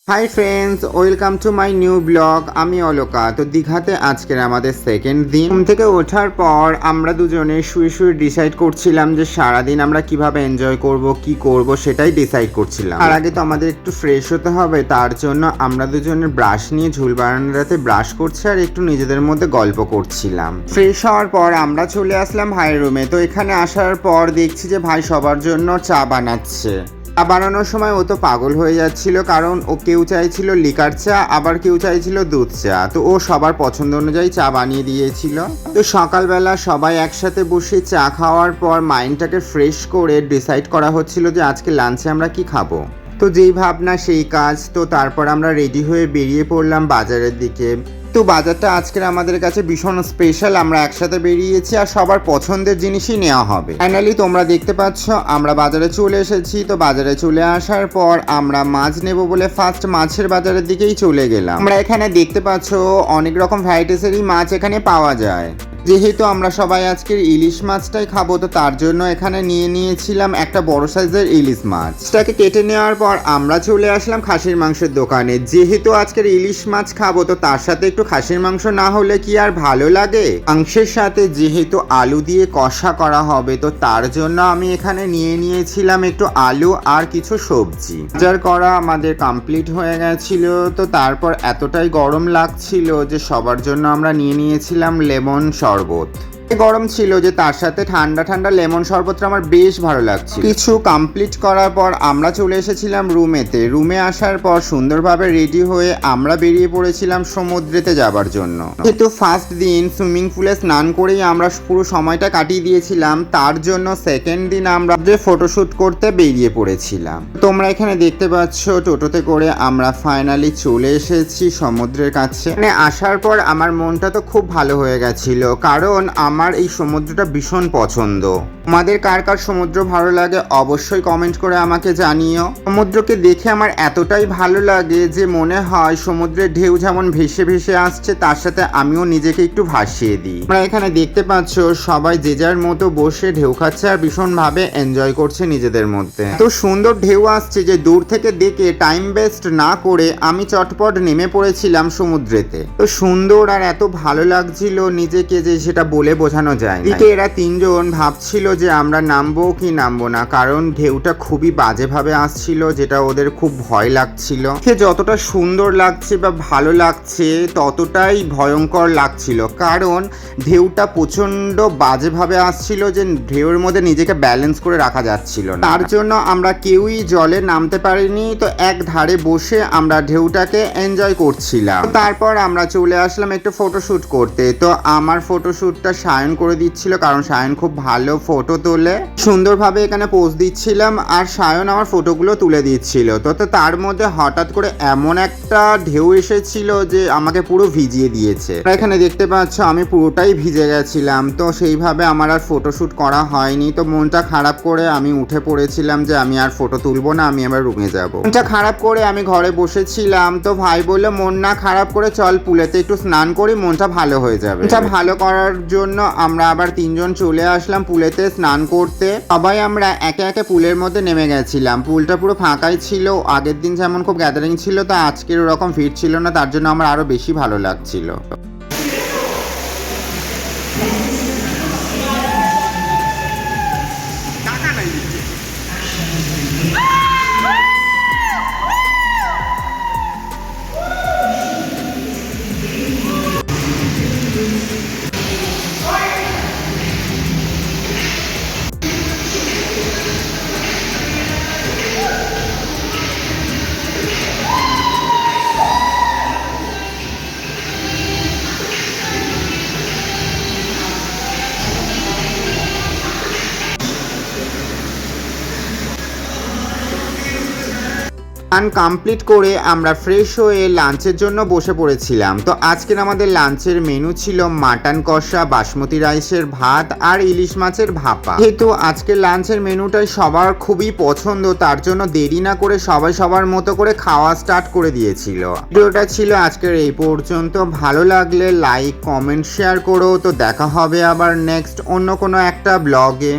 Hi friends, welcome to my new blog. আমি অলোকা। তো দীঘাতে আজকের আমাদের সেকেন্ড দিন। ঘুম থেকে ওঠার পর আমরা দুজনে শুয়ে শুয়ে ডিসাইড করছিলাম যে সারাদিন আমরা কিভাবে এনজয় করব, কি করব সেটাই ডিসাইড করছিলাম। আর আগে তো আমাদের একটু ফ্রেশ হতে হবে, তার জন্য আমরা দুজনে ব্রাশ নিয়ে ঝুল বারান্দাতে ব্রাশ করছি আর একটু নিজেদের মধ্যে গল্প করছিলাম। ফ্রেশ হওয়ার পর আমরা চলে আসলাম ভাইয়ের রুমে। তো এখানে আসার পর দেখছি যে ভাই সবার জন্য চা বানাচ্ছে। চা বানানোর সময় ও তো পাগল হয়ে যাচ্ছিল, কারণ ও কেউ চাইছিল লিকার চা, আবার কেউ চাইছিল দুধ চা। তো ও সবার পছন্দ অনুযায়ী চা বানিয়ে দিয়েছিল। তো সকালবেলা সবাই একসাথে বসে চা খাওয়ার পর মাইন্ডটাকে ফ্রেশ করে ডিসাইড করা হচ্ছিল যে আজকে লাঞ্চে আমরা কি খাবো। তো যেই ভাবনা সেই কাজ। তো তারপর আমরা রেডি হয়ে বেরিয়ে পড়লাম বাজারের দিকে। তো বাজারটা আজকের আমাদের কাছে ভীষণ স্পেশাল। আমরা একসাথে বেরিয়েছি আর সবার পছন্দের জিনিসই নেওয়া হবে। ফাইনালি তোমরা দেখতে পাচ্ছ আমরা বাজারে চলে এসেছি। তো বাজারে চলে আসার পর আমরা মাছ নেব বলে ফার্স্ট মাছের বাজারের দিকেই চলে গেলাম। আমরা এখানে দেখতে পাচ্ছ অনেক রকম ভ্যারাইটিসেরই মাছ এখানে পাওয়া যায়। যেহেতু আমরা সবাই আজকের ইলিশ মাছটাই খাবো, তো তার জন্য এখানে নিয়ে নিয়েছিলাম একটা বড় সাইজের ইলিশ মাছ। সেটাকে কেটে নেওয়ার পর আমরা চলে আসলাম খাসির মাংসের দোকানে। যেহেতু আজকের ইলিশ মাছ খাবো, তো তার সাথে একটু খাসির মাংস না হলে কি আর ভালো লাগে। মাংসের সাথে যেহেতু আলু দিয়ে কষা করা হবে, তো তার জন্য আমি এখানে নিয়ে নিয়েছিলাম একটু আলু আর কিছু সবজি। বাজার করা আমাদের কমপ্লিট হয়ে গেছিল। তো তারপর এতটাই গরম লাগছিল যে সবার জন্য আমরা নিয়ে নিয়েছিলাম লেমন শরবত। গরম ছিল যে তার সাথে ঠান্ডা ঠান্ডা লেমন শরবতটা আমার বেশ ভালো লাগছে। কিছু কমপ্লিট করার পর আমরা চলে এসেছিলাম রুমেতে। রুমে আসার পর সুন্দরভাবে রেডি হয়ে আমরা বেরিয়ে পড়েছিলাম সমুদ্রেতে যাবার জন্য। যেহেতু ফার্স্ট দিন সুইমিং পুলে স্নান করেই আমরা পুরো সময়টা কাটিয়ে দিয়েছিলাম, তার জন্য সেকেন্ড দিন আমরা যে ফটোশুট করতে বেরিয়ে পড়েছিলাম। তোমরা এখানে দেখতে পাচ্ছ টোটোতে করে আমরা ফাইনালি চলে এসেছি সমুদ্রের কাছে। মানে আসার পর আমার মনটা তো খুব ভালো হয়ে গেছিল, কারণ আমার এই সমুদ্রটা ভীষণ পছন্দ। আমাদের কার কার সমুদ্র ভালো লাগে অবশ্যই কমেন্ট করে আমাকে জানিও। সমুদ্রকে দেখে আমার এতটাই ভালো লাগে যে মনে হয় সমুদ্রের ঢেউ যেমন ভেসে ভেসে আসছে, তার সাথে আমিও নিজেকে একটু ভাসিয়ে দিই। তোমরা এখানে দেখতে পাচ্ছ সবাই যে যার মতো বসে ঢেউ খাচ্ছে আর ভীষণভাবে এনজয় করছে নিজেদের মধ্যে। তো সুন্দর ঢেউ আসছে যে দূর থেকে দেখে টাইম ওয়েস্ট না করে আমি চটপট নেমে পড়েছিলাম সমুদ্রেতে। তো সুন্দর আর এত ভালো লাগছিল নিজেকে যে সেটা বলে বোঝানো যায় না। এদিকে এরা তিনজন ভাবছিল যে আমরা নামবো কি নামবো না, কারণ ঢেউটা খুবই বাজেভাবে আসছিল, যেটা ওদের খুব ভয় লাগছিল। সে যতটা সুন্দর লাগছে বা ভালো লাগছে ততটাই ভয়ঙ্কর লাগছিল, কারণ ঢেউটা প্রচন্ড বাজেভাবে আসছিল যে ঢেউর মধ্যে নিজেকে ব্যালেন্স করে রাখা যাচ্ছিল না। তার জন্য আমরা কেউই জলে নামতে পারিনি। তো এক ধারে বসে আমরা ঢেউটাকে এনজয় করছিলাম। তারপর আমরা চলে আসলাম একটু ফটোশুট করতে। তো আমার ফটোশুটটা সায়ন করে দিচ্ছিল, কারণ সায়ন খুব ভালো ফটো তোলে। সুন্দরভাবে এখানে পোজ দিচ্ছিলাম আর সায়ন আমার ফটোগুলো তুলে দিচ্ছিল। তো তার মধ্যে হঠাৎ করে এমন একটা ঢেউ এসেছিল যে আমাকে পুরো ভিজিয়ে দিয়েছে। এখানে দেখতে পাচ্ছ আমি পুরোটাই ভিজে গেছিলাম। তো সেইভাবে আমার আর ফটোশুট করা হয়নি। তো মনটা খারাপ করে আমি উঠে পড়েছিলাম যে আমি আর ফটো তুলবো না, আমি আবার রুমে যাবো। মনটা খারাপ করে আমি ঘরে বসেছিলাম। তো ভাই বললো মন না খারাপ করে চল পুলেতে একটু স্নান করি, মনটা ভালো হয়ে যাবে। মনটা ভালো করার জন্য আমরা আবার তিনজন চলে আসলাম পুলেতে স্নান করতে। সবাই আমরা একে একে পুলের মধ্যে নেমে গেছিলাম। পুলটা পুরো ফাঁকাই ছিল। আগের দিন যেমন খুব গ্যাদারিং ছিল, তো আজকের ওরকম ভিড় ছিল না, তার জন্য আমার আরো বেশি ভালো লাগছিল। কমপ্লিট করে আমরা ফ্রেশ হয়ে লাঞ্চের জন্য বসে পড়েছিলাম। তো আজকের আমাদের লাঞ্চের মেনু ছিল মাটন কষা, বাসমতি রাইসের ভাত আর ইলিশ মাছের ভাপা। যেহেতু আজকের লাঞ্চের মেনুটাই সবার খুবই পছন্দ, তার জন্য দেরি না করে সবাই সবার মতো করে খাওয়া স্টার্ট করে দিয়েছিল। ভিডিওটা ছিল আজকের এই পর্যন্ত। ভালো লাগলে লাইক, কমেন্ট, শেয়ার করো। তো দেখা হবে আবার নেক্সট অন্য কোনো একটা ব্লগে।